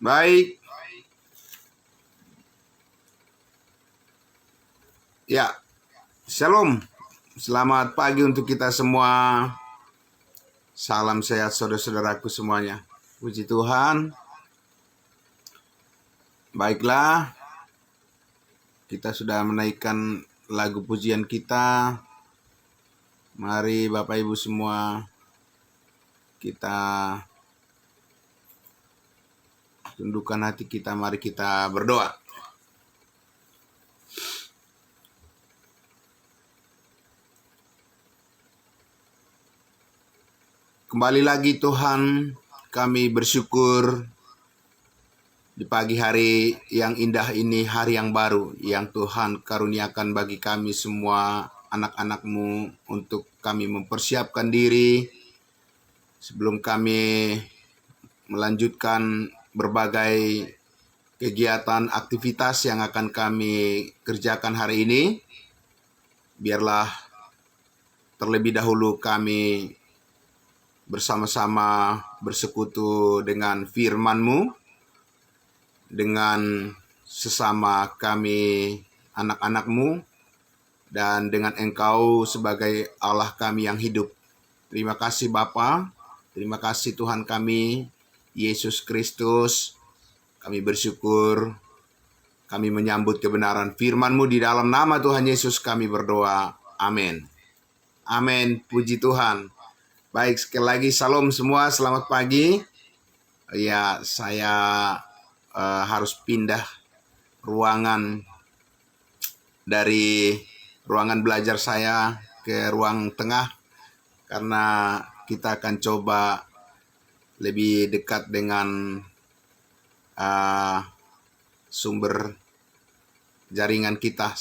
Baik, ya, shalom. Selamat pagi untuk kita semua. Salam sehat saudara-saudaraku semuanya. Puji Tuhan. Baiklah, kita sudah menaikkan lagu pujian kita. Mari Bapak Ibu semua, kita tundukkan hati kita, mari kita berdoa. Kembali lagi Tuhan, kami bersyukur di pagi hari yang indah ini, hari yang baru yang Tuhan karuniakan bagi kami semua anak-anak-Mu untuk kami mempersiapkan diri sebelum kami melanjutkan berbagai kegiatan aktivitas yang akan kami kerjakan hari ini. Biarlah terlebih dahulu kami bersama-sama bersekutu dengan firman-Mu, dengan sesama kami anak-anak-Mu, dan dengan Engkau sebagai Allah kami yang hidup. Terima kasih Bapa, terima kasih Tuhan kami, Yesus Kristus. Kami bersyukur, kami menyambut kebenaran firman-Mu di dalam nama Tuhan Yesus kami berdoa. Amin. Amin, puji Tuhan. Baik, sekali lagi salam semua, selamat pagi. Ya, saya harus pindah ruangan dari ruangan belajar saya ke ruang tengah karena kita akan coba lebih dekat dengan sumber jaringan kita,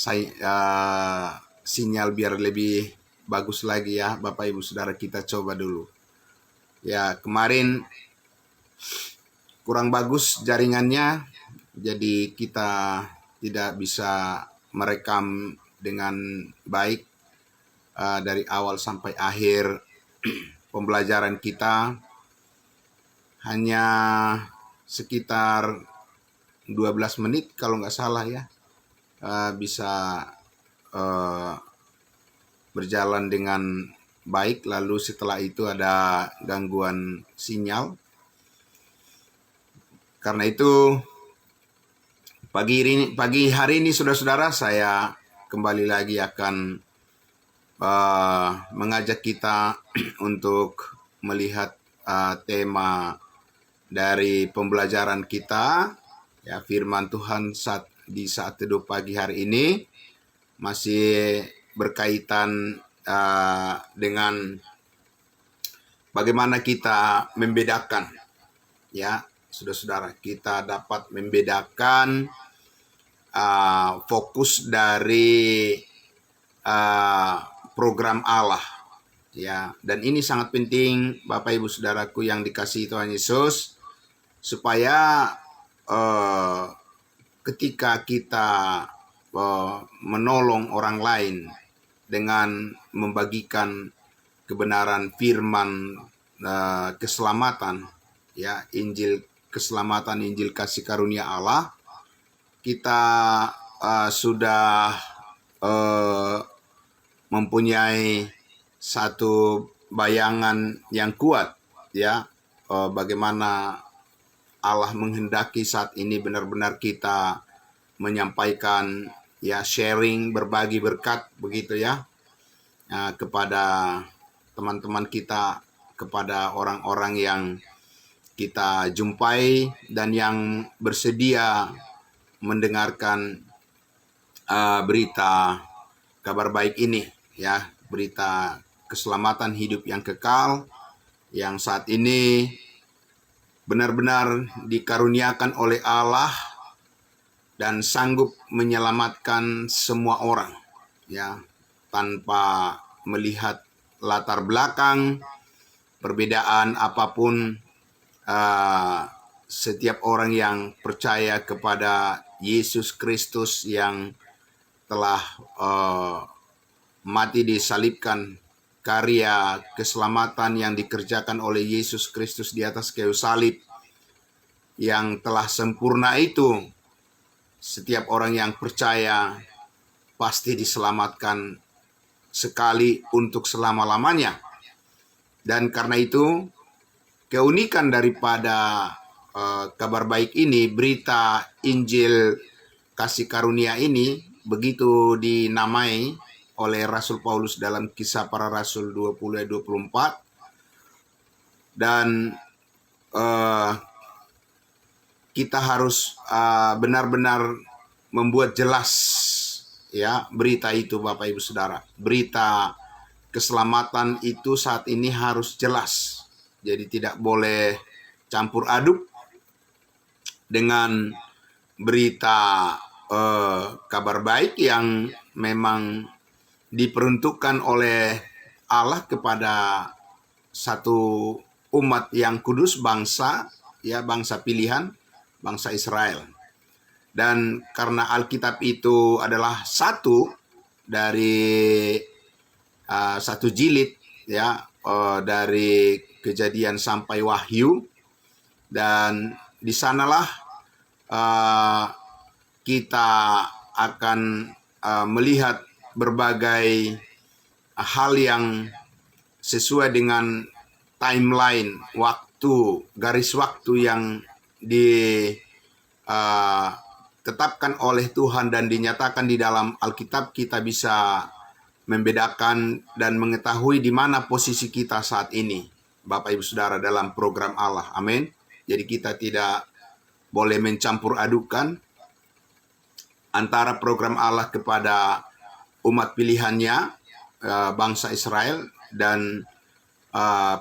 sinyal biar lebih bagus lagi ya Bapak Ibu Saudara. Kita coba dulu. Ya, kemarin kurang bagus jaringannya, jadi kita tidak bisa merekam dengan baik dari awal sampai akhir pembelajaran kita. Hanya sekitar 12 menit kalau nggak salah ya, bisa berjalan dengan baik. Lalu setelah itu ada gangguan sinyal. Karena itu pagi hari ini saudara-saudara, saya kembali lagi akan mengajak kita untuk melihat tema dari pembelajaran kita, ya, firman Tuhan di saat teduh pagi hari ini masih berkaitan dengan bagaimana kita membedakan, ya saudara-saudara, kita dapat membedakan fokus dari program Allah, ya. Dan ini sangat penting Bapak Ibu Saudaraku yang dikasihi Tuhan Yesus, supaya ketika kita menolong orang lain dengan membagikan kebenaran firman keselamatan, ya, Injil keselamatan, Injil kasih karunia Allah, kita sudah mempunyai satu bayangan yang kuat, ya, bagaimana Allah menghendaki saat ini benar-benar kita menyampaikan, ya, sharing, berbagi berkat begitu ya, kepada teman-teman kita, kepada orang-orang yang kita jumpai dan yang bersedia mendengarkan berita kabar baik ini, ya, berita keselamatan hidup yang kekal yang saat ini benar-benar dikaruniakan oleh Allah dan sanggup menyelamatkan semua orang, ya, tanpa melihat latar belakang, perbedaan apapun. Setiap orang yang percaya kepada Yesus Kristus yang telah mati disalibkan, karya keselamatan yang dikerjakan oleh Yesus Kristus di atas kayu salib, yang telah sempurna itu, setiap orang yang percaya pasti diselamatkan sekali untuk selama-lamanya. Dan karena itu, keunikan daripada kabar baik ini, berita Injil kasih karunia ini, begitu dinamai oleh Rasul Paulus dalam Kisah Para Rasul 20 ayat 24. Dan kita harus benar-benar membuat jelas ya berita itu, Bapak Ibu Saudara. Berita keselamatan itu saat ini harus jelas. Jadi tidak boleh campur aduk dengan berita kabar baik yang memang diperuntukkan oleh Allah kepada satu umat yang kudus, bangsa pilihan, bangsa Israel. Dan karena Alkitab itu adalah satu dari satu jilid dari Kejadian sampai Wahyu, dan di sanalah kita akan melihat berbagai hal yang sesuai dengan timeline waktu, garis waktu yang ditetapkan oleh Tuhan dan dinyatakan di dalam Alkitab. Kita bisa membedakan dan mengetahui di mana posisi kita saat ini, Bapak Ibu Saudara, dalam program Allah. Amin. Jadi kita tidak boleh mencampur adukan antara program Allah kepada umat pilihannya, bangsa Israel, dan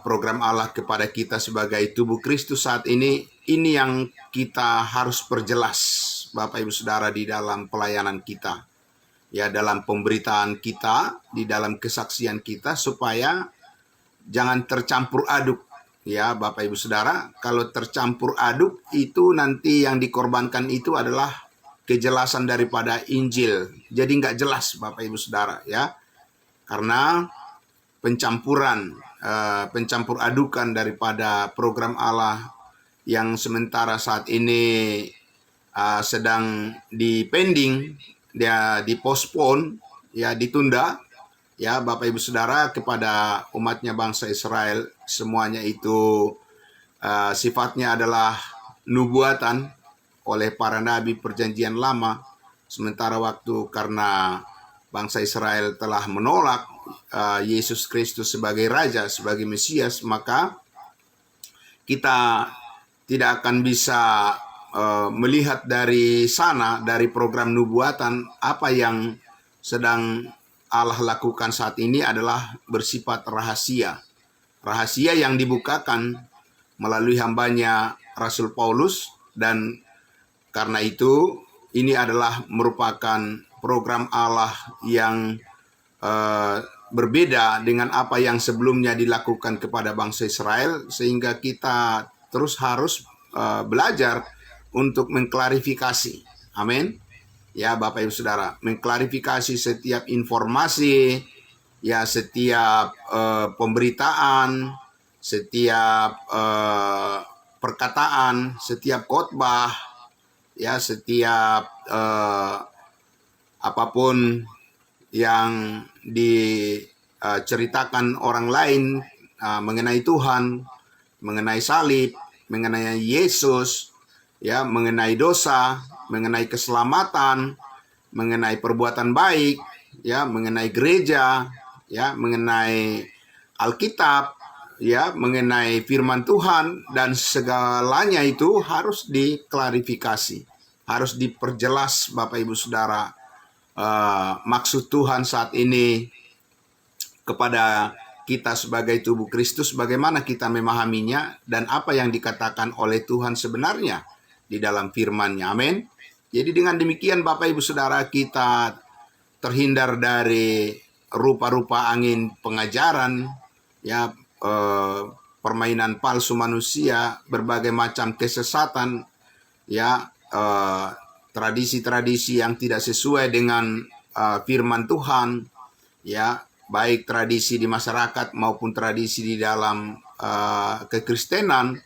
program Allah kepada kita sebagai tubuh Kristus saat ini. Ini yang kita harus perjelas, Bapak Ibu Saudara, di dalam pelayanan kita, ya, dalam pemberitaan kita, di dalam kesaksian kita, supaya jangan tercampur aduk, ya Bapak Ibu Saudara. Kalau tercampur aduk itu nanti yang dikorbankan itu adalah kejelasan daripada Injil. Jadi nggak jelas, Bapak Ibu Saudara, ya, karena pencampur adukan daripada program Allah yang sementara saat ini sedang dipending, dia dipospon, ya, ditunda, ya Bapak Ibu Saudara, kepada umatnya bangsa Israel. Semuanya itu sifatnya adalah nubuatan oleh para nabi perjanjian lama. Sementara waktu karena bangsa Israel telah menolak Yesus Kristus sebagai Raja, sebagai Mesias, maka kita tidak akan bisa melihat dari sana, dari program nubuatan. Apa yang sedang Allah lakukan saat ini adalah bersifat rahasia. Rahasia yang dibukakan melalui hambanya Rasul Paulus, dan karena itu ini adalah merupakan program Allah yang berbeda dengan apa yang sebelumnya dilakukan kepada bangsa Israel, sehingga kita terus harus belajar untuk mengklarifikasi. Amin. Ya Bapak Ibu Saudara, mengklarifikasi setiap informasi, ya, setiap pemberitaan, setiap perkataan, setiap khotbah, ya, setiap apapun yang diceritakan orang lain mengenai Tuhan, mengenai salib, mengenai Yesus, ya, mengenai dosa, mengenai keselamatan, mengenai perbuatan baik, ya, mengenai gereja, ya, mengenai Alkitab, ya, mengenai firman Tuhan, dan segalanya itu harus diklarifikasi, harus diperjelas, Bapak Ibu Saudara, maksud Tuhan saat ini kepada kita sebagai tubuh Kristus, bagaimana kita memahaminya, dan apa yang dikatakan oleh Tuhan sebenarnya di dalam firman-Nya. Amin. Jadi dengan demikian, Bapak Ibu Saudara, kita terhindar dari rupa-rupa angin pengajaran, ya, permainan palsu manusia, berbagai macam kesesatan, ya, tradisi-tradisi yang tidak sesuai dengan firman Tuhan, ya, baik tradisi di masyarakat maupun tradisi di dalam kekristenan,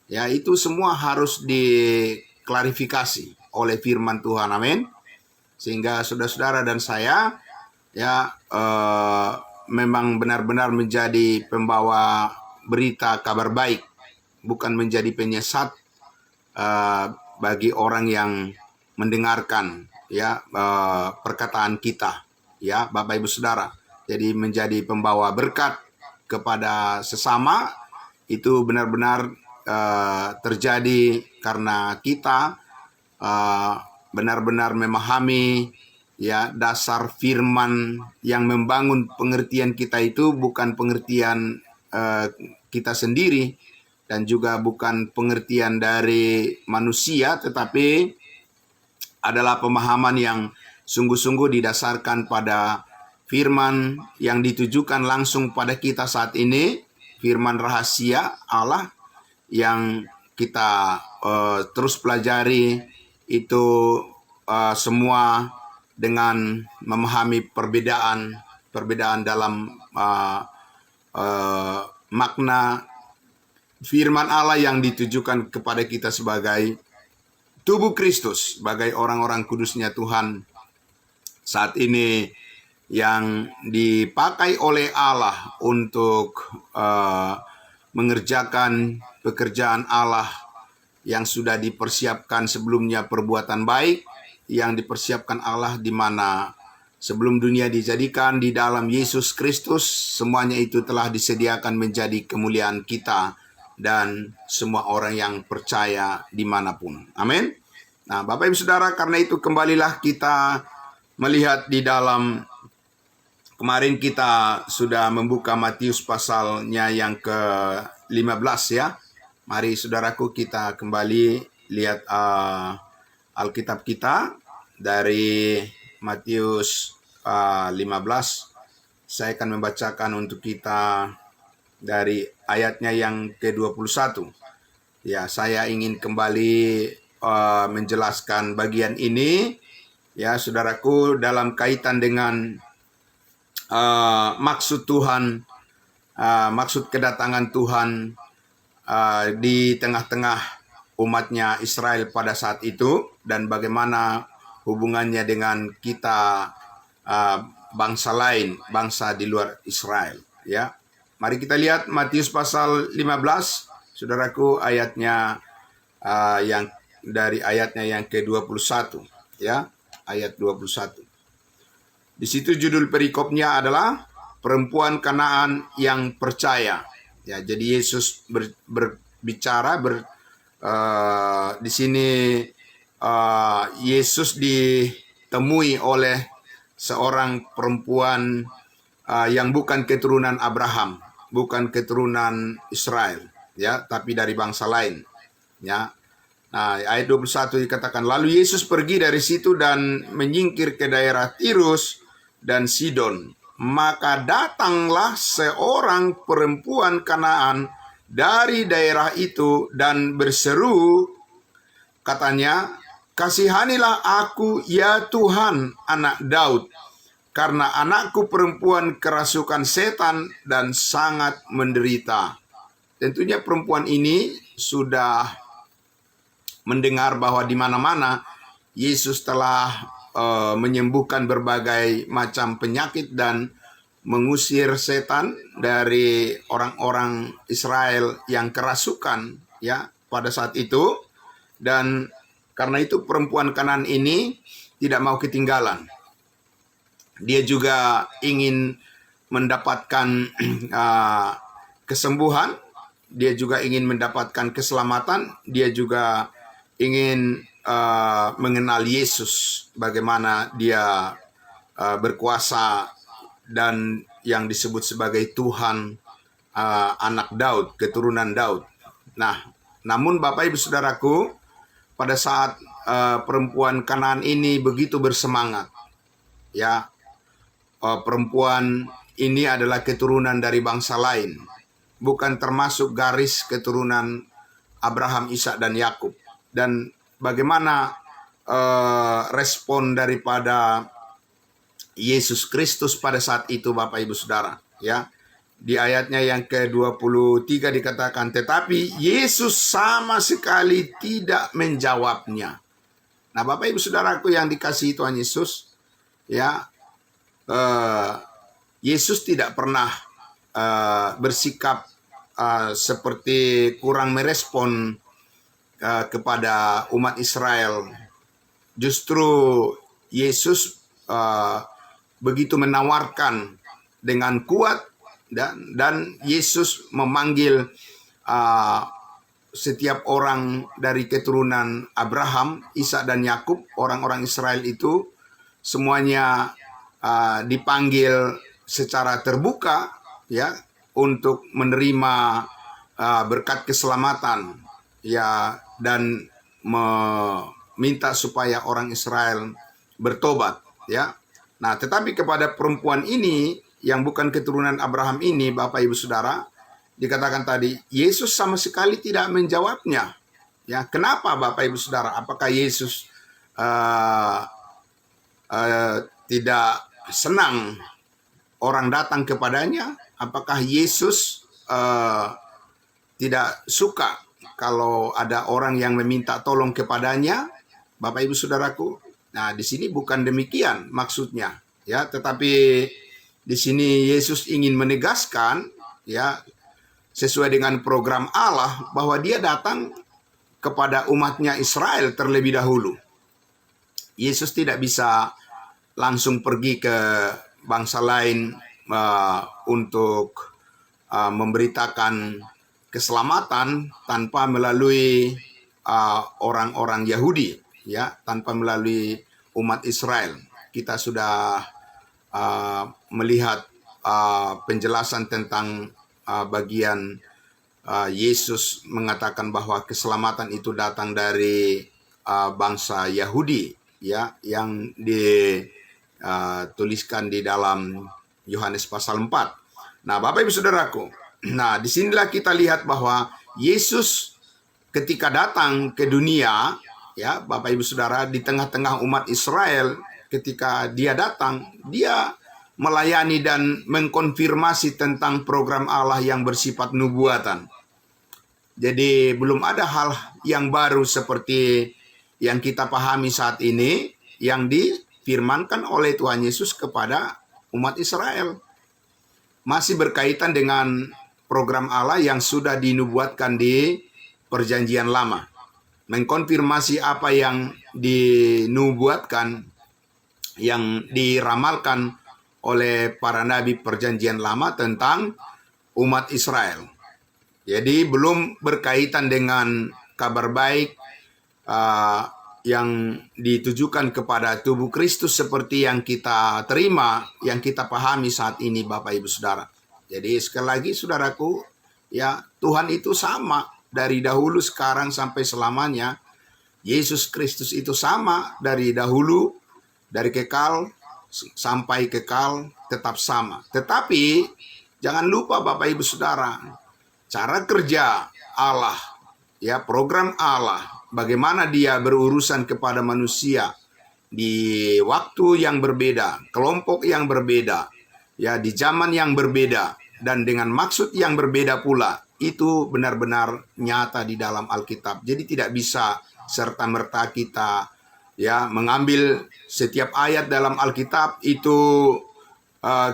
Ya, itu semua harus diklarifikasi oleh firman Tuhan. Amin. Sehingga saudara-saudara dan saya ya memang benar-benar menjadi pembawa berita kabar baik, bukan menjadi penyesat bagi orang yang mendengarkan ya perkataan kita, ya Bapak Ibu Saudara. Jadi menjadi pembawa berkat kepada sesama itu benar-benar terjadi karena kita benar-benar memahami ya dasar firman yang membangun pengertian kita itu bukan pengertian kita sendiri dan juga bukan pengertian dari manusia, tetapi adalah pemahaman yang sungguh-sungguh didasarkan pada firman yang ditujukan langsung pada kita saat ini, firman rahasia Allah yang kita terus pelajari itu semua dengan memahami perbedaan dalam makna firman Allah yang ditujukan kepada kita sebagai tubuh Kristus, sebagai orang-orang kudusnya Tuhan saat ini yang dipakai oleh Allah untuk mengerjakan pekerjaan Allah yang sudah dipersiapkan sebelumnya, perbuatan baik yang dipersiapkan Allah di mana sebelum dunia dijadikan di dalam Yesus Kristus, semuanya itu telah disediakan menjadi kemuliaan kita dan semua orang yang percaya dimanapun. Amin. Nah, Bapak Ibu Saudara, karena itu kembalilah kita melihat di dalam, kemarin kita sudah membuka Matius pasalnya yang ke-15 ya. Mari saudaraku kita kembali lihat Alkitab kita dari Matius 15. Saya akan membacakan untuk kita dari ayatnya yang ke-21. Ya, saya ingin kembali menjelaskan bagian ini ya saudaraku dalam kaitan dengan maksud Tuhan, maksud kedatangan Tuhan di tengah-tengah umatnya Israel pada saat itu dan bagaimana hubungannya dengan kita bangsa lain, bangsa di luar Israel ya. Mari kita lihat Matius pasal 15 saudaraku, ayatnya yang dari ayatnya yang ke-21 ya, ayat 21. Di situ judul perikopnya adalah perempuan Kanaan yang percaya. Ya, jadi Yesus berbicara di sini Yesus ditemui oleh seorang perempuan yang bukan keturunan Abraham, bukan keturunan Israel, ya, tapi dari bangsa lain, ya. Nah, ayat 21 dikatakan, lalu Yesus pergi dari situ dan menyingkir ke daerah Tirus dan Sidon. Maka datanglah seorang perempuan Kanaan dari daerah itu dan berseru, katanya, kasihanilah aku ya Tuhan, anak Daud, karena anakku perempuan kerasukan setan dan sangat menderita. Tentunya perempuan ini sudah mendengar bahwa di mana-mana Yesus telah menyembuhkan berbagai macam penyakit dan mengusir setan dari orang-orang Israel yang kerasukan ya pada saat itu. Dan karena itu perempuan Kanaan ini tidak mau ketinggalan. Dia juga ingin mendapatkan kesembuhan, dia juga ingin mendapatkan keselamatan, dia juga ingin mengenal Yesus, bagaimana dia berkuasa dan yang disebut sebagai Tuhan, anak Daud, keturunan Daud. Nah, namun Bapak Ibu Saudaraku, pada saat perempuan Kanaan ini begitu bersemangat, ya, perempuan ini adalah keturunan dari bangsa lain, bukan termasuk garis keturunan Abraham, Ishak dan Yakub. Dan bagaimana respon daripada Yesus Kristus pada saat itu, Bapak Ibu Saudara, ya. di ayatnya yang ke-23 dikatakan, tetapi Yesus sama sekali tidak menjawabnya. Nah, Bapak Ibu Saudaraku yang dikasihi Tuhan Yesus, ya, Yesus tidak pernah bersikap seperti kurang merespon kepada umat Israel. Justru Yesus begitu menawarkan dengan kuat, dan Yesus memanggil setiap orang dari keturunan Abraham, Ishak dan Yakub, orang-orang Israel itu semuanya dipanggil secara terbuka, ya, untuk menerima berkat keselamatan, ya, dan meminta supaya orang Israel bertobat, ya. Nah, tetapi kepada perempuan ini yang bukan keturunan Abraham ini, Bapak Ibu Saudara, dikatakan tadi Yesus sama sekali tidak menjawabnya. Ya, kenapa Bapak Ibu Saudara? Apakah Yesus tidak senang orang datang kepadanya? Apakah Yesus tidak suka kalau ada orang yang meminta tolong kepadanya? Bapak Ibu Saudaraku, nah di sini bukan demikian maksudnya, ya, tetapi di sini Yesus ingin menegaskan, ya, sesuai dengan program Allah, bahwa Dia datang kepada umatnya Israel terlebih dahulu. Yesus tidak bisa langsung pergi ke bangsa lain untuk memberitakan keselamatan tanpa melalui orang-orang Yahudi, ya, tanpa melalui umat Israel. Kita sudah melihat penjelasan tentang bagian Yesus mengatakan bahwa keselamatan itu datang dari bangsa Yahudi, ya, yang dituliskan di dalam Yohanes pasal 4. Nah, Bapak Ibu Saudaraku, nah disinilah kita lihat bahwa Yesus ketika datang ke dunia, ya, Bapak Ibu Saudara, di tengah-tengah umat Israel, ketika Dia datang, Dia melayani dan mengkonfirmasi tentang program Allah yang bersifat nubuatan. Jadi belum ada hal yang baru seperti yang kita pahami saat ini yang difirmankan oleh Tuhan Yesus kepada umat Israel. Masih berkaitan dengan program Allah yang sudah dinubuatkan di Perjanjian Lama. Mengkonfirmasi apa yang dinubuatkan, yang diramalkan oleh para nabi Perjanjian Lama tentang umat Israel. Jadi belum berkaitan dengan kabar baik yang ditujukan kepada tubuh Kristus seperti yang kita terima, yang kita pahami saat ini, Bapak Ibu Saudara. Jadi sekali lagi saudaraku, ya, Tuhan itu sama dari dahulu, sekarang, sampai selamanya. Yesus Kristus itu sama dari dahulu, dari kekal sampai kekal, tetap sama. Tetapi jangan lupa Bapak Ibu Saudara, cara kerja Allah, ya, program Allah, bagaimana Dia berurusan kepada manusia di waktu yang berbeda, kelompok yang berbeda, ya, di zaman yang berbeda, dan dengan maksud yang berbeda pula, itu benar-benar nyata di dalam Alkitab. Jadi tidak bisa serta-merta kita, ya, mengambil setiap ayat dalam Alkitab itu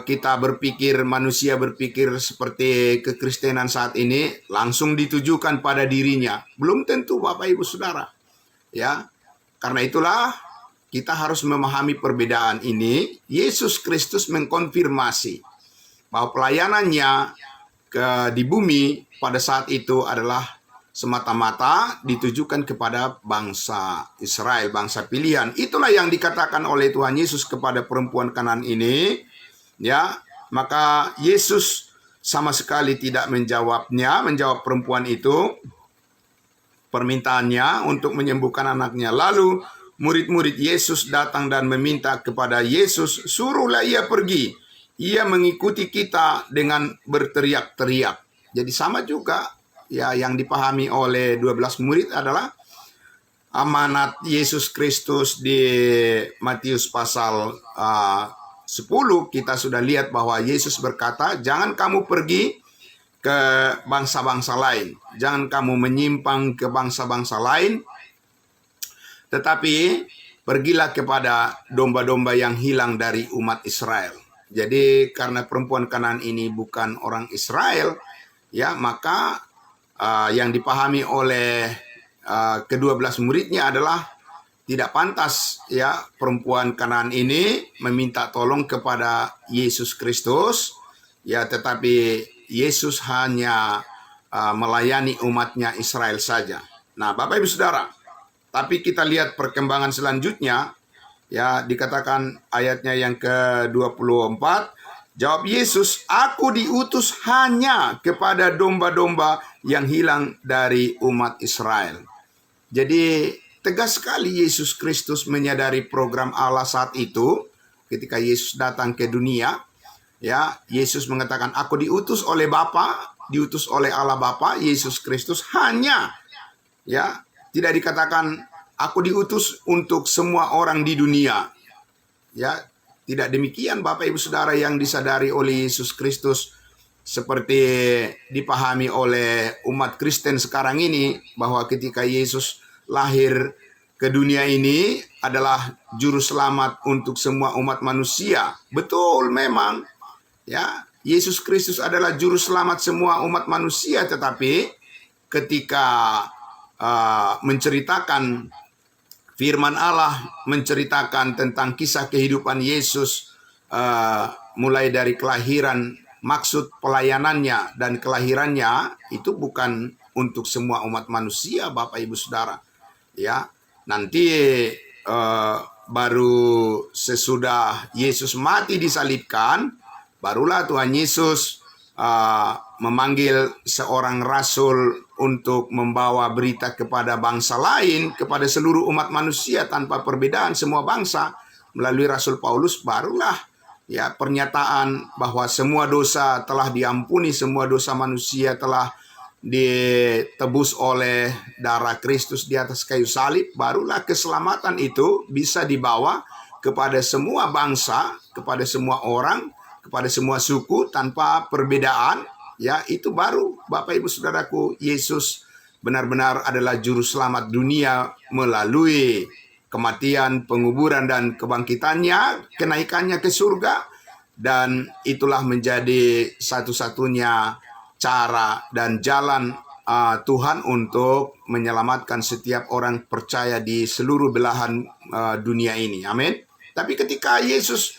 kita berpikir, manusia berpikir seperti kekristenan saat ini, langsung ditujukan pada dirinya. Belum tentu Bapak Ibu Saudara, ya. Karena itulah kita harus memahami perbedaan ini. Yesus Kristus mengkonfirmasi bahwa pelayanannya di bumi pada saat itu adalah semata-mata ditujukan kepada bangsa Israel, bangsa pilihan. Itulah yang dikatakan oleh Tuhan Yesus kepada perempuan Kanaan ini, ya. Maka Yesus sama sekali tidak menjawab perempuan itu permintaannya untuk menyembuhkan anaknya. Lalu murid-murid Yesus datang dan meminta kepada Yesus, suruhlah ia pergi. Ia mengikuti kita dengan berteriak-teriak. Jadi sama juga, ya, yang dipahami oleh 12 murid adalah amanat Yesus Kristus di Matius pasal 10 kita sudah lihat bahwa Yesus berkata, jangan kamu pergi ke bangsa-bangsa lain. Jangan kamu menyimpang ke bangsa-bangsa lain. Tetapi pergilah kepada domba-domba yang hilang dari umat Israel. Jadi karena perempuan Kanaan ini bukan orang Israel, ya, maka yang dipahami oleh ke-12 muridnya adalah tidak pantas, ya, perempuan Kanaan ini meminta tolong kepada Yesus Kristus, ya, tetapi Yesus hanya melayani umatnya Israel saja. Nah, Bapak Ibu Saudara, tapi kita lihat perkembangan selanjutnya, ya, dikatakan ayatnya yang ke-24, jawab Yesus, aku diutus hanya kepada domba-domba yang hilang dari umat Israel. Jadi tegas sekali Yesus Kristus menyadari program Allah saat itu ketika Yesus datang ke dunia. Ya, Yesus mengatakan, aku diutus oleh Bapa, diutus oleh Allah Bapa, Yesus Kristus hanya, ya, tidak dikatakan aku diutus untuk semua orang di dunia. Ya, tidak demikian Bapak Ibu Saudara yang disadari oleh Yesus Kristus seperti dipahami oleh umat Kristen sekarang ini, bahwa ketika Yesus lahir ke dunia ini adalah juru selamat untuk semua umat manusia. Betul memang, ya, Yesus Kristus adalah juru selamat semua umat manusia, tetapi ketika menceritakan firman Allah, menceritakan tentang kisah kehidupan Yesus mulai dari kelahiran, maksud pelayanannya dan kelahirannya itu bukan untuk semua umat manusia, Bapak Ibu Saudara. Ya, nanti baru sesudah Yesus mati disalibkan, barulah Tuhan Yesus memanggil seorang rasul untuk membawa berita kepada bangsa lain, kepada seluruh umat manusia tanpa perbedaan semua bangsa. Melalui Rasul Paulus barulah, ya, pernyataan bahwa semua dosa telah diampuni, semua dosa manusia telah ditebus oleh darah Kristus di atas kayu salib. Barulah keselamatan itu bisa dibawa kepada semua bangsa, kepada semua orang, kepada semua suku tanpa perbedaan. Ya, itu baru Bapak Ibu Saudaraku, Yesus benar-benar adalah juru selamat dunia melalui kematian, penguburan dan kebangkitannya, kenaikannya ke surga. Dan itulah menjadi satu-satunya cara dan jalan Tuhan untuk menyelamatkan setiap orang percaya di seluruh belahan dunia ini. Amin. Tapi ketika Yesus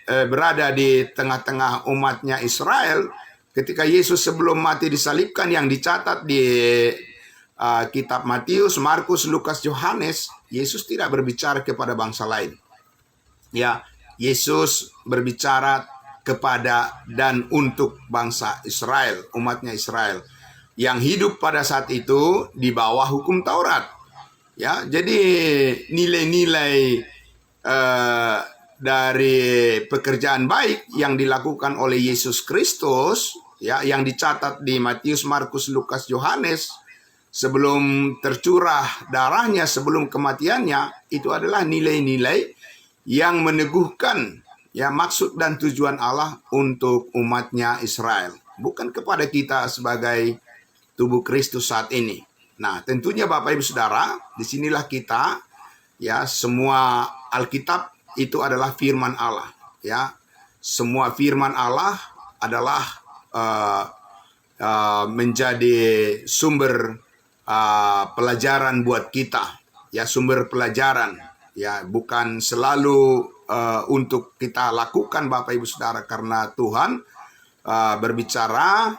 berada di tengah-tengah umatnya Israel, ketika Yesus sebelum mati disalibkan, yang dicatat di kitab Matius, Markus, Lukas, Yohanes, Yesus tidak berbicara kepada bangsa lain. Ya, Yesus berbicara kepada dan untuk bangsa Israel, umatnya Israel yang hidup pada saat itu di bawah hukum Taurat. Ya, jadi nilai-nilai dari pekerjaan baik yang dilakukan oleh Yesus Kristus, ya, yang dicatat di Matius, Markus, Lukas, Yohanes sebelum tercurah darahnya, sebelum kematiannya, itu adalah nilai-nilai yang meneguhkan, ya, maksud dan tujuan Allah untuk umatnya Israel, bukan kepada kita sebagai tubuh Kristus saat ini. Nah, tentunya Bapak Ibu Saudara, disinilah kita, ya, semua Alkitab itu adalah firman Allah, ya. Semua firman Allah adalah menjadi sumber pelajaran buat kita, ya, sumber pelajaran, ya, bukan selalu untuk kita lakukan Bapak Ibu Saudara, karena Tuhan berbicara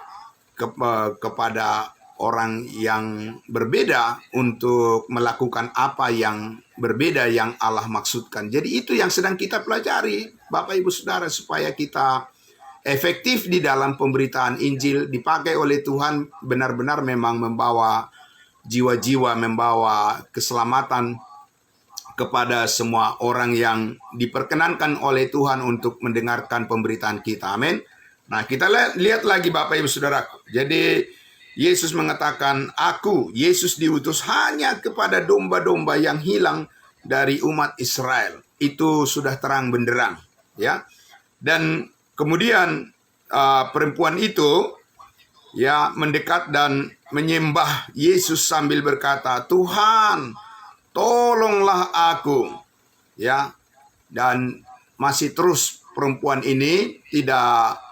kepada orang yang berbeda untuk melakukan apa yang berbeda yang Allah maksudkan. Jadi itu yang sedang kita pelajari Bapak Ibu Saudara, supaya kita efektif di dalam pemberitaan Injil, dipakai oleh Tuhan benar-benar memang membawa jiwa-jiwa, membawa keselamatan kepada semua orang yang diperkenankan oleh Tuhan untuk mendengarkan pemberitaan kita. Amin. Nah, kita lihat lagi Bapak Ibu Saudara. Jadi Yesus mengatakan, aku, Yesus diutus hanya kepada domba-domba yang hilang dari umat Israel. itu sudah terang benderang, ya. Dan kemudian perempuan itu ya mendekat dan menyembah Yesus sambil berkata, "Tuhan, tolonglah aku." Ya. Dan masih terus perempuan ini tidak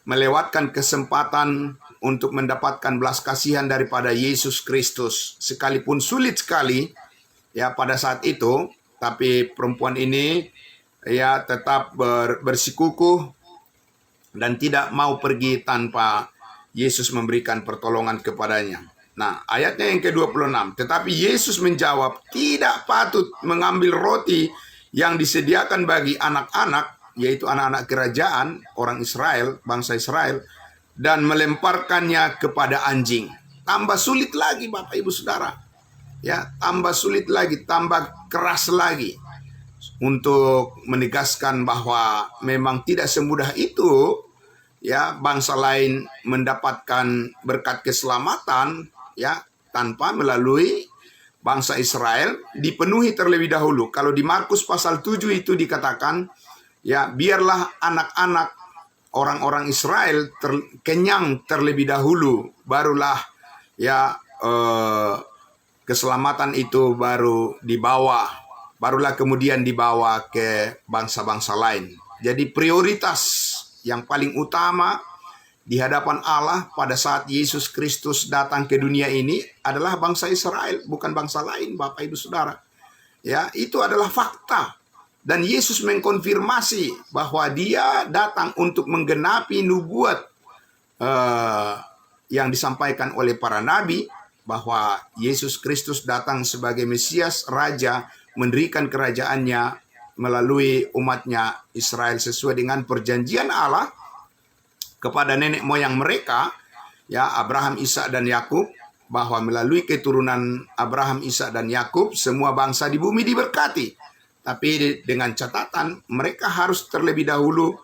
melewatkan kesempatan untuk mendapatkan belas kasihan daripada Yesus Kristus. Sekalipun sulit sekali ya pada saat itu, tapi perempuan ini ya tetap bersikukuh dan tidak mau pergi tanpa Yesus memberikan pertolongan kepadanya. Nah, ayatnya yang ke-26. Tetapi Yesus menjawab, "Tidak patut mengambil roti yang disediakan bagi anak-anak," yaitu anak-anak kerajaan, orang Israel, bangsa Israel, "dan melemparkannya kepada anjing." Tambah sulit lagi Bapak Ibu Saudara. Ya, tambah sulit lagi, tambah keras lagi untuk menegaskan bahwa memang tidak semudah itu ya bangsa lain mendapatkan berkat keselamatan ya tanpa melalui bangsa Israel dipenuhi terlebih dahulu. Kalau di Markus pasal 7 itu dikatakan ya biarlah anak-anak orang-orang Israel kenyang terlebih dahulu, barulah ya keselamatan itu barulah kemudian dibawa ke bangsa-bangsa lain. Jadi prioritas yang paling utama di hadapan Allah pada saat Yesus Kristus datang ke dunia ini adalah bangsa Israel, bukan bangsa lain, Bapak Ibu Saudara. Ya, itu adalah fakta. Dan Yesus mengkonfirmasi bahwa dia datang untuk menggenapi nubuat yang disampaikan oleh para nabi, bahwa Yesus Kristus datang sebagai Mesias, Raja, mendirikan kerajaannya melalui umatnya Israel sesuai dengan perjanjian Allah kepada nenek moyang mereka, ya Abraham, Ishak, dan Yakub, bahwa melalui keturunan Abraham, Ishak, dan Yakub semua bangsa di bumi diberkati. Tapi dengan catatan mereka harus terlebih dahulu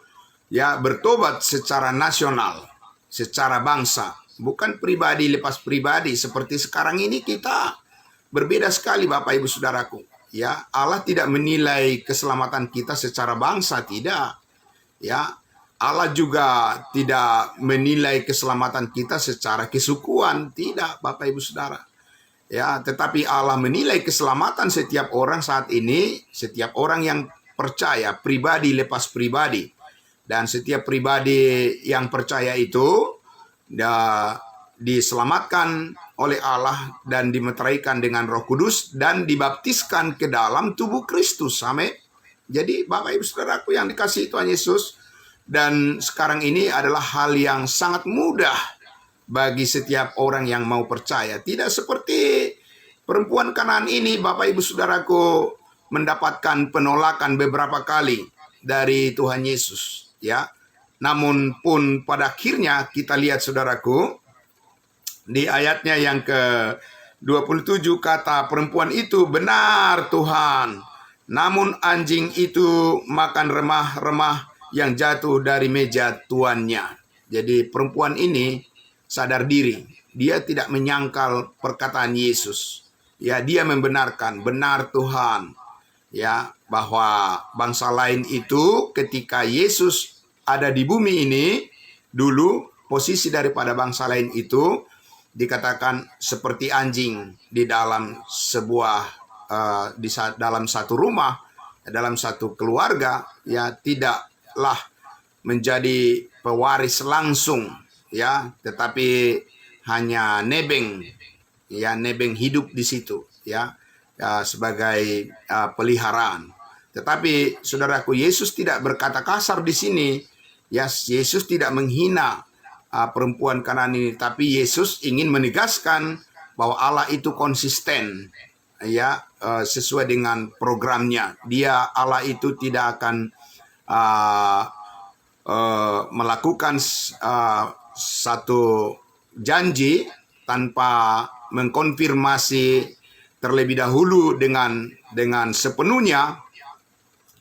ya bertobat secara nasional, secara bangsa. Bukan pribadi lepas pribadi seperti sekarang ini kita berbeda sekali Bapak Ibu Saudaraku. Ya, Allah tidak menilai keselamatan kita secara bangsa, tidak. Ya, Allah juga tidak menilai keselamatan kita secara kesukuan, tidak Bapak Ibu Saudara. Ya, tetapi Allah menilai keselamatan setiap orang saat ini, setiap orang yang percaya, pribadi lepas pribadi. Dan setiap pribadi yang percaya itu diselamatkan oleh Allah dan dimeteraikan dengan Roh Kudus dan dibaptiskan ke dalam tubuh Kristus. Amin. Jadi Bapak Ibu Saudaraku yang dikasihi Tuhan Yesus, dan sekarang ini adalah hal yang sangat mudah bagi setiap orang yang mau percaya. Tidak seperti perempuan Kanaan ini, Bapak Ibu Saudaraku, mendapatkan penolakan beberapa kali dari Tuhan Yesus, ya. Namun pun pada akhirnya kita lihat Saudaraku, di ayatnya yang ke-27 kata perempuan itu, "Benar Tuhan, namun anjing itu makan remah-remah yang jatuh dari meja tuannya." Jadi perempuan ini sadar diri, dia tidak menyangkal perkataan Yesus. Ya, dia membenarkan, "Benar Tuhan." Ya, bahwa bangsa lain itu ketika Yesus ada di bumi ini, dulu posisi daripada bangsa lain itu dikatakan seperti anjing di dalam sebuah dalam satu rumah, dalam satu keluarga, ya tidaklah menjadi pewaris langsung, ya, tetapi hanya nebeng, ya nebeng hidup di situ, ya, sebagai peliharaan. Tetapi saudaraku, Yesus tidak berkata kasar di sini. Ya, Yesus tidak menghina perempuan Kanaan ini, tapi Yesus ingin menegaskan bahwa Allah itu konsisten, ya, sesuai dengan programnya. Allah itu tidak akan melakukan satu janji tanpa mengkonfirmasi terlebih dahulu dengan sepenuhnya.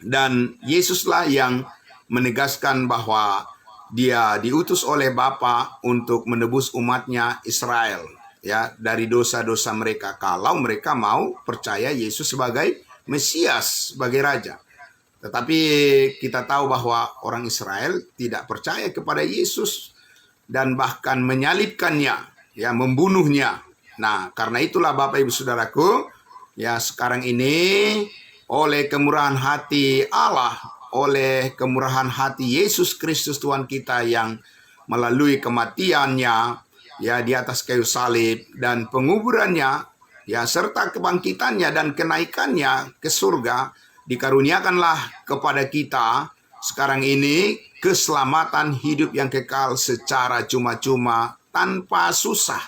Dan Yesuslah yang menegaskan bahwa dia diutus oleh Bapa untuk menebus umatnya Israel, ya, dari dosa-dosa mereka kalau mereka mau percaya Yesus sebagai Mesias, sebagai raja. Tetapi kita tahu bahwa orang Israel tidak percaya kepada Yesus dan bahkan menyalibkannya, ya, membunuhnya. Nah, karena itulah Bapak Ibu Saudaraku, ya, sekarang ini oleh kemurahan hati Allah, oleh kemurahan hati Yesus Kristus Tuhan kita yang melalui kematiannya, ya, di atas kayu salib dan penguburannya, ya, serta kebangkitannya dan kenaikannya ke surga, dikaruniakanlah kepada kita sekarang ini keselamatan hidup yang kekal secara cuma-cuma, tanpa susah,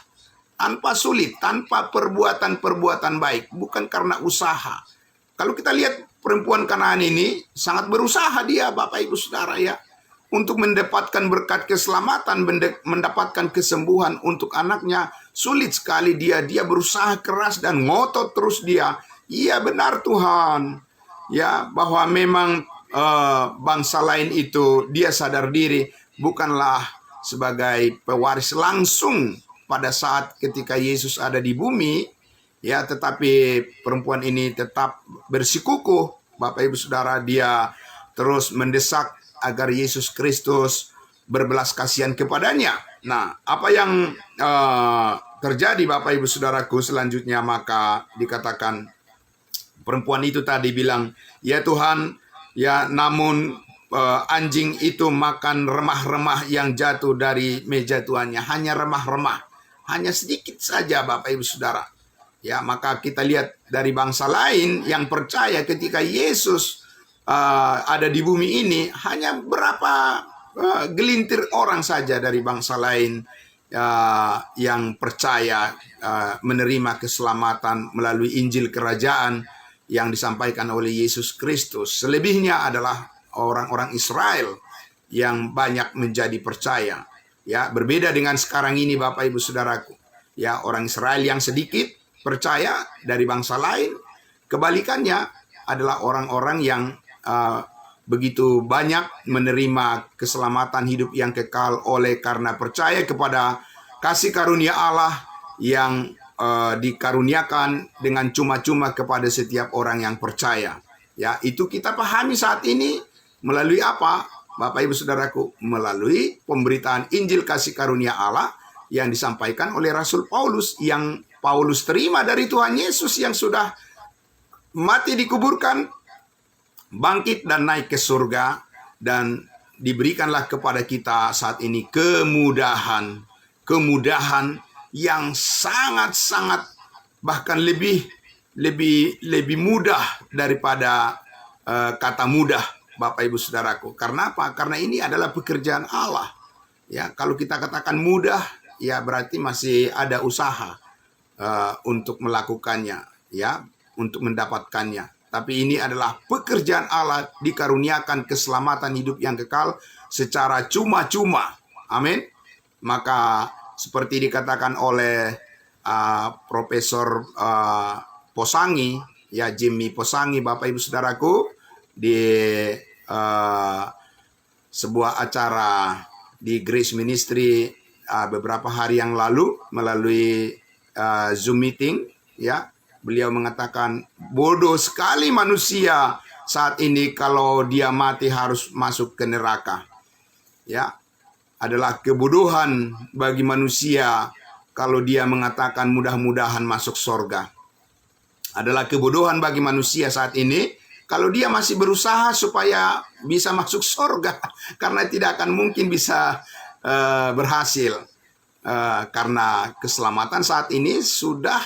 tanpa sulit, tanpa perbuatan-perbuatan baik, bukan karena usaha. Kalau kita lihat perempuan Kanaan ini sangat berusaha dia, Bapak Ibu Saudara, ya, untuk mendapatkan berkat keselamatan, mendapatkan kesembuhan untuk anaknya. Sulit sekali dia berusaha keras dan ngotot terus dia. Iya, benar Tuhan, ya, bahwa memang bangsa lain itu dia sadar diri bukanlah sebagai pewaris langsung pada saat ketika Yesus ada di bumi, ya, tetapi perempuan ini tetap bersikukuh, Bapak Ibu Saudara, dia terus mendesak agar Yesus Kristus berbelas kasihan kepadanya. Nah, apa yang terjadi Bapak Ibu Saudaraku selanjutnya? Maka dikatakan perempuan itu tadi bilang, ya Tuhan, ya, namun anjing itu makan remah-remah yang jatuh dari meja tuannya. Hanya remah-remah, hanya sedikit saja Bapak Ibu Saudara. Ya, maka kita lihat dari bangsa lain yang percaya ketika Yesus ada di bumi ini, hanya berapa gelintir orang saja dari bangsa lain yang percaya menerima keselamatan melalui Injil Kerajaan yang disampaikan oleh Yesus Kristus. Selebihnya adalah orang-orang Israel yang banyak menjadi percaya. Ya, berbeda dengan sekarang ini Bapak Ibu Saudaraku. Ya, orang Israel yang sedikit percaya dari bangsa lain. Kebalikannya adalah orang-orang yang begitu banyak menerima keselamatan hidup yang kekal oleh karena percaya kepada kasih karunia Allah yang dikaruniakan dengan cuma-cuma kepada setiap orang yang percaya. Ya, itu kita pahami saat ini melalui apa, Bapak Ibu Saudaraku? Melalui pemberitaan Injil kasih karunia Allah yang disampaikan oleh Rasul Paulus, yang Paulus terima dari Tuhan Yesus yang sudah mati, dikuburkan, bangkit dan naik ke surga, dan diberikanlah kepada kita saat ini kemudahan yang sangat-sangat, bahkan lebih mudah daripada kata mudah, Bapak Ibu Saudaraku. Karena apa? Karena ini adalah pekerjaan Allah. Ya, kalau kita katakan mudah, ya berarti masih ada usaha untuk melakukannya, ya, untuk mendapatkannya. Tapi ini adalah pekerjaan Allah, dikaruniakan keselamatan hidup yang kekal secara cuma-cuma. Amin. Maka seperti dikatakan oleh Profesor Posangi, ya, Jimmy Posangi, Bapak Ibu Saudaraku, di sebuah acara di Grace Ministry beberapa hari yang lalu melalui Zoom meeting, ya, beliau mengatakan bodoh sekali manusia saat ini kalau dia mati harus masuk ke neraka. Ya, adalah kebodohan bagi manusia kalau dia mengatakan mudah-mudahan masuk surga. Adalah kebodohan bagi manusia saat ini kalau dia masih berusaha supaya bisa masuk surga, karena tidak akan mungkin bisa berhasil. Karena keselamatan saat ini sudah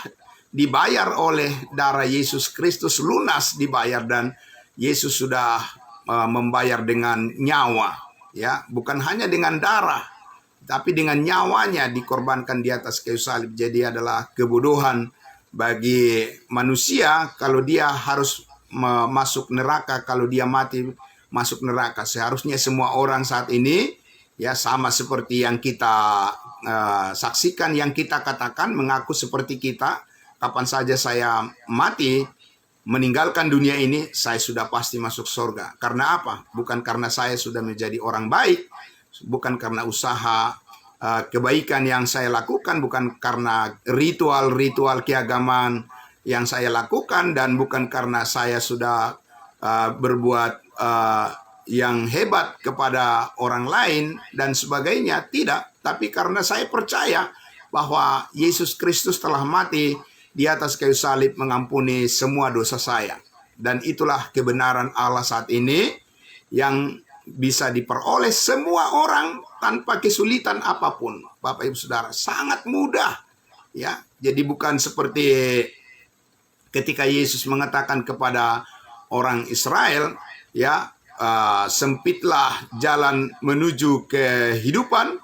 dibayar oleh darah Yesus Kristus, lunas dibayar, dan Yesus sudah membayar dengan nyawa. Ya, bukan hanya dengan darah, tapi dengan nyawanya dikorbankan di atas kayu salib. Jadi adalah kebodohan bagi manusia kalau dia harus masuk neraka, kalau dia mati masuk neraka. Seharusnya semua orang saat ini, ya, sama seperti yang kita saksikan, yang kita katakan, mengaku seperti kita. Kapan saja saya mati, meninggalkan dunia ini, saya sudah pasti masuk surga. Karena apa? Bukan karena saya sudah menjadi orang baik, bukan karena usaha kebaikan yang saya lakukan, bukan karena ritual-ritual keagamaan yang saya lakukan, dan bukan karena saya sudah berbuat yang hebat kepada orang lain dan sebagainya, tidak. Tapi karena saya percaya bahwa Yesus Kristus telah mati di atas kayu salib mengampuni semua dosa saya. Dan itulah kebenaran Allah saat ini yang bisa diperoleh semua orang tanpa kesulitan apapun. Bapak Ibu Saudara, sangat mudah. Ya, jadi bukan seperti ketika Yesus mengatakan kepada orang Israel, ya, sempitlah jalan menuju kehidupan,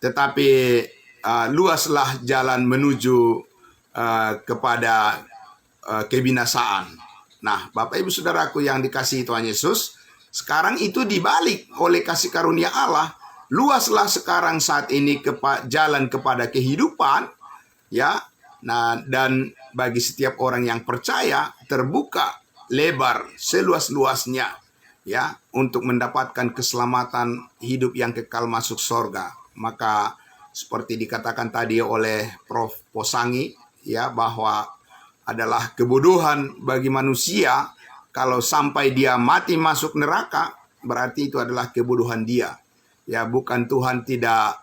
tetapi luaslah jalan menuju kepada kebinasaan. Nah, Bapak Ibu Saudaraku yang dikasihi Tuhan Yesus, sekarang itu dibalik oleh kasih karunia Allah. Luaslah sekarang saat ini jalan kepada kehidupan, ya. Nah, dan bagi setiap orang yang percaya terbuka lebar seluas-luasnya, ya, untuk mendapatkan keselamatan hidup yang kekal masuk sorga. Maka seperti dikatakan tadi oleh Prof. Posangi, ya, bahwa adalah kebodohan bagi manusia kalau sampai dia mati masuk neraka, berarti itu adalah kebodohan dia. Ya, bukan Tuhan tidak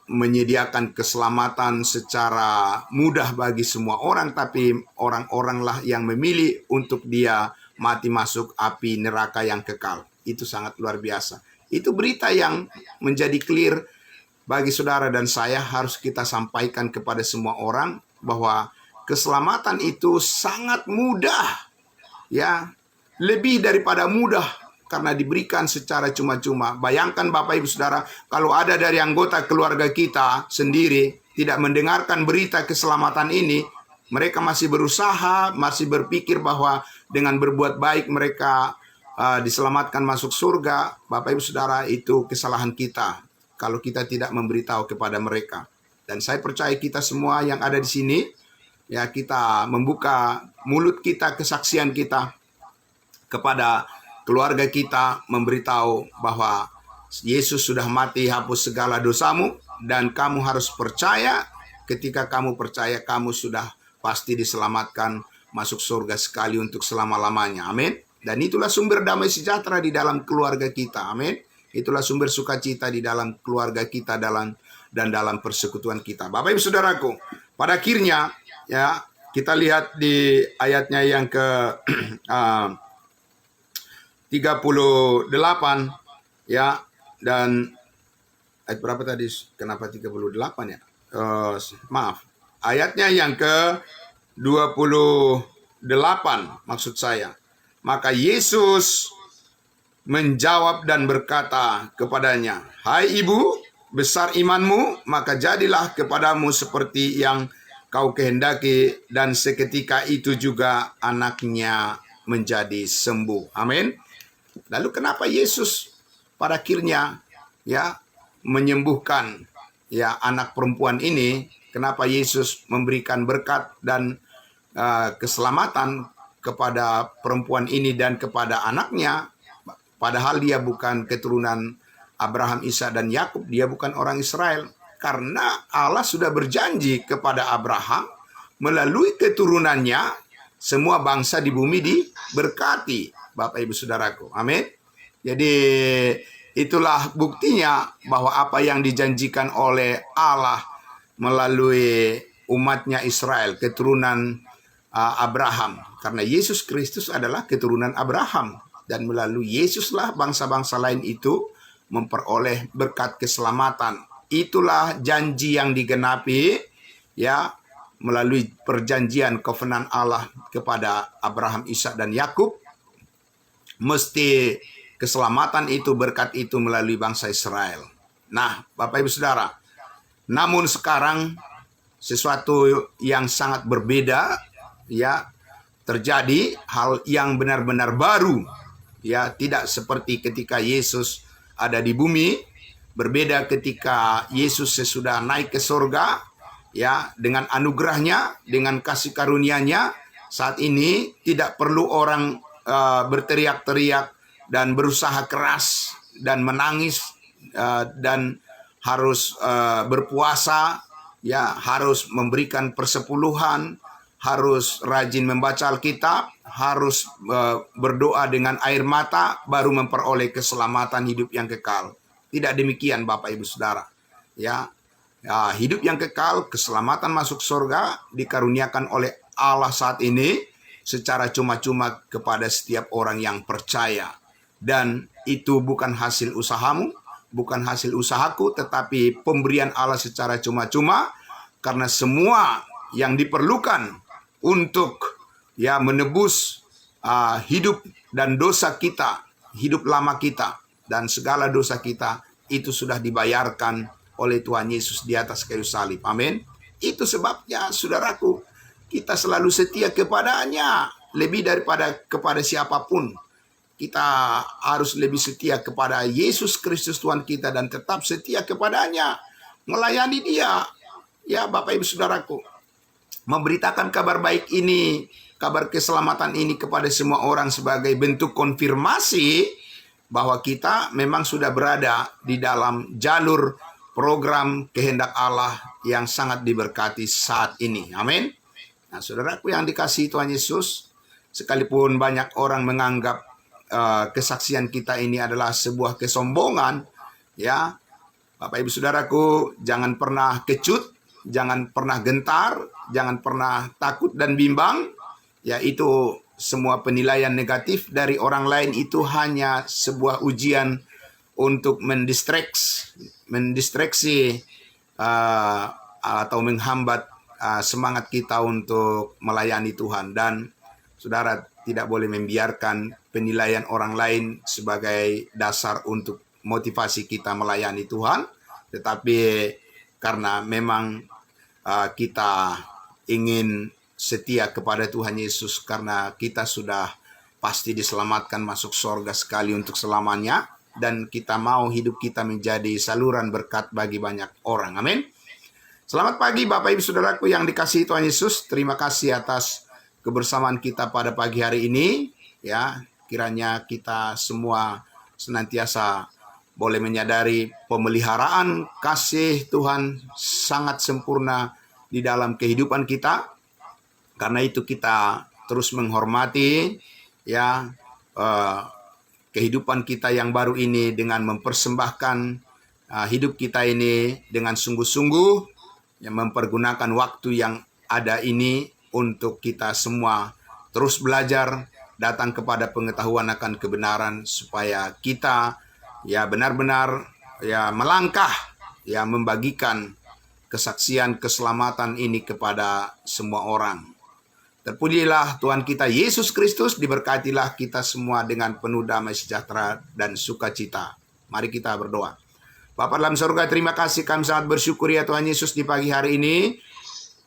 menyediakan keselamatan secara mudah bagi semua orang, tapi orang-oranglah yang memilih untuk dia mati masuk api neraka yang kekal. Itu sangat luar biasa. Itu berita yang menjadi clear bagi saudara dan saya, harus kita sampaikan kepada semua orang bahwa keselamatan itu sangat mudah, ya, lebih daripada mudah karena diberikan secara cuma-cuma. Bayangkan Bapak Ibu Saudara, kalau ada dari anggota keluarga kita sendiri tidak mendengarkan berita keselamatan ini, mereka masih berusaha, masih berpikir bahwa dengan berbuat baik mereka diselamatkan masuk surga. Bapak Ibu Saudara, itu kesalahan kita kalau kita tidak memberitahu kepada mereka. Dan saya percaya kita semua yang ada di sini, ya, kita membuka mulut kita, kesaksian kita kepada keluarga kita, memberitahu bahwa Yesus sudah mati hapus segala dosamu, dan kamu harus percaya. Ketika kamu percaya, kamu sudah pasti diselamatkan masuk surga sekali untuk selama-lamanya. Amin. Dan itulah sumber damai sejahtera di dalam keluarga kita. Amin. Itulah sumber sukacita di dalam keluarga kita dan dalam persekutuan kita. Bapak Ibu Saudaraku, pada akhirnya, ya, kita lihat di ayatnya yang ke 38, ya, dan ayat berapa tadi? Kenapa 38 ya? Maaf. Ayatnya yang ke 28 maksud saya. Maka Yesus menjawab dan berkata kepadanya, "Hai ibu, besar imanmu, maka jadilah kepadamu seperti yang kau kehendaki." Dan seketika itu juga anaknya menjadi sembuh. Amin. Lalu kenapa Yesus pada akhirnya, ya, menyembuhkan, ya, anak perempuan ini? Kenapa Yesus memberikan berkat dan keselamatan kepada perempuan ini dan kepada anaknya? Padahal dia bukan keturunan Abraham, Ishak, dan Yakub. Dia bukan orang Israel. Karena Allah sudah berjanji kepada Abraham, melalui keturunannya semua bangsa di bumi diberkati. Bapak Ibu Saudaraku. Amin. Jadi itulah buktinya bahwa apa yang dijanjikan oleh Allah melalui umatnya Israel, keturunan Abraham. Karena Yesus Kristus adalah keturunan Abraham. Dan melalui Yesuslah bangsa-bangsa lain itu memperoleh berkat keselamatan. Itulah janji yang digenapi, ya, melalui perjanjian covenant Allah kepada Abraham, Ishak, dan Yakub. Mesti keselamatan itu, berkat itu melalui bangsa Israel. Nah, Bapak Ibu Saudara, namun sekarang sesuatu yang sangat berbeda, ya, terjadi hal yang benar-benar baru. Ya, tidak seperti ketika Yesus ada di bumi, berbeda ketika Yesus sesudah naik ke surga, ya, dengan anugerahnya, dengan kasih karunia-Nya. Saat ini tidak perlu orang berteriak-teriak dan berusaha keras dan menangis dan harus berpuasa, ya, harus memberikan persepuluhan, harus rajin membaca Alkitab, harus berdoa dengan air mata, baru memperoleh keselamatan hidup yang kekal. Tidak demikian Bapak Ibu Saudara. Ya, hidup yang kekal, keselamatan masuk surga dikaruniakan oleh Allah saat ini secara cuma-cuma kepada setiap orang yang percaya. Dan itu bukan hasil usahamu, bukan hasil usahaku, tetapi pemberian Allah secara cuma-cuma, karena semua yang diperlukan untuk menebus hidup dan dosa kita, hidup lama kita, dan segala dosa kita, itu sudah dibayarkan oleh Tuhan Yesus di atas kayu salib. Amin. Itu sebabnya, saudaraku, kita selalu setia kepadanya, lebih daripada kepada siapapun. Kita harus lebih setia kepada Yesus Kristus Tuhan kita dan tetap setia kepadanya, melayani Dia. Ya Bapak Ibu Saudaraku, memberitakan kabar baik ini, kabar keselamatan ini kepada semua orang sebagai bentuk konfirmasi bahwa kita memang sudah berada di dalam jalur program kehendak Allah yang sangat diberkati saat ini. Amin. Nah, saudaraku yang dikasihi Tuhan Yesus, sekalipun banyak orang menganggap kesaksian kita ini adalah sebuah kesombongan, ya, Bapak Ibu Saudaraku, jangan pernah kecut, jangan pernah gentar, jangan pernah takut dan bimbang. Ya, itu semua penilaian negatif dari orang lain itu hanya sebuah ujian untuk mendistraksi atau menghambat semangat kita untuk melayani Tuhan. Dan saudara tidak boleh membiarkan penilaian orang lain sebagai dasar untuk motivasi kita melayani Tuhan, tetapi karena memang kita ingin setia kepada Tuhan Yesus, karena kita sudah pasti diselamatkan masuk surga sekali untuk selamanya, dan kita mau hidup kita menjadi saluran berkat bagi banyak orang. Amin. Selamat pagi Bapak Ibu Saudaraku yang dikasihi Tuhan Yesus. Terima kasih atas kebersamaan kita pada pagi hari ini. Ya, kiranya kita semua senantiasa boleh menyadari pemeliharaan kasih Tuhan sangat sempurna di dalam kehidupan kita. Karena itu kita terus menghormati kehidupan kita yang baru ini dengan mempersembahkan hidup kita ini dengan sungguh-sungguh, yang mempergunakan waktu yang ada ini untuk kita semua terus belajar, datang kepada pengetahuan akan kebenaran, supaya kita benar-benar melangkah, membagikan kesaksian keselamatan ini kepada semua orang. Terpujilah Tuhan kita Yesus Kristus, diberkatilah kita semua dengan penuh damai sejahtera dan sukacita. Mari kita berdoa. Bapa dalam surga, terima kasih, kami sangat bersyukur ya Tuhan Yesus di pagi hari ini.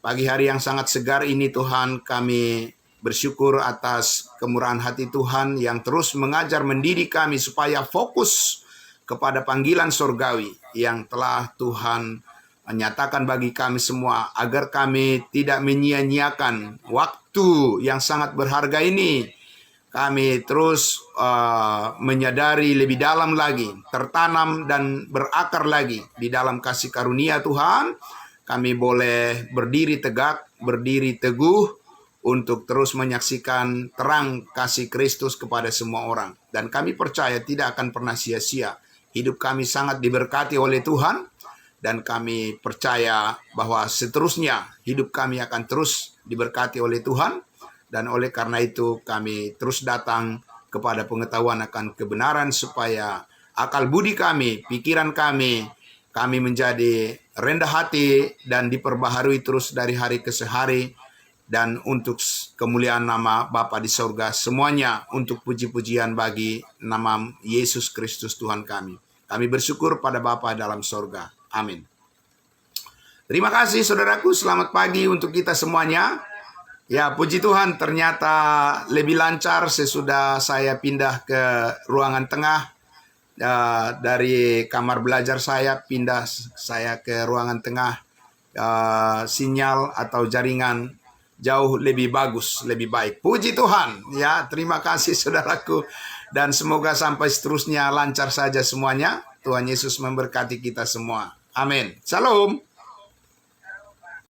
Pagi hari yang sangat segar ini Tuhan, kami bersyukur atas kemurahan hati Tuhan yang terus mengajar mendidik kami supaya fokus kepada panggilan surgawi yang telah Tuhan nyatakan bagi kami semua, agar kami tidak menyia-nyiakan waktu yang sangat berharga ini. Kami terus menyadari lebih dalam lagi, tertanam dan berakar lagi di dalam kasih karunia Tuhan. Kami boleh berdiri tegak, berdiri teguh untuk terus menyaksikan terang kasih Kristus kepada semua orang. Dan kami percaya tidak akan pernah sia-sia. Hidup kami sangat diberkati oleh Tuhan. Dan kami percaya bahwa seterusnya hidup kami akan terus diberkati oleh Tuhan. Dan oleh karena itu kami terus datang kepada pengetahuan akan kebenaran, supaya akal budi kami, pikiran kami menjadi rendah hati dan diperbaharui terus dari hari ke hari. Dan untuk kemuliaan nama Bapa di surga, semuanya untuk puji-pujian bagi nama Yesus Kristus Tuhan kami. Kami bersyukur pada Bapa dalam surga. Amin. Terima kasih saudaraku, selamat pagi untuk kita semuanya. Ya, puji Tuhan, ternyata lebih lancar sesudah saya pindah ke ruangan tengah. Dari kamar belajar saya pindah saya ke ruangan tengah. Sinyal atau jaringan jauh lebih bagus, lebih baik. Puji Tuhan. Ya, terima kasih saudaraku. Dan semoga sampai seterusnya lancar saja semuanya. Tuhan Yesus memberkati kita semua. Amin. Shalom.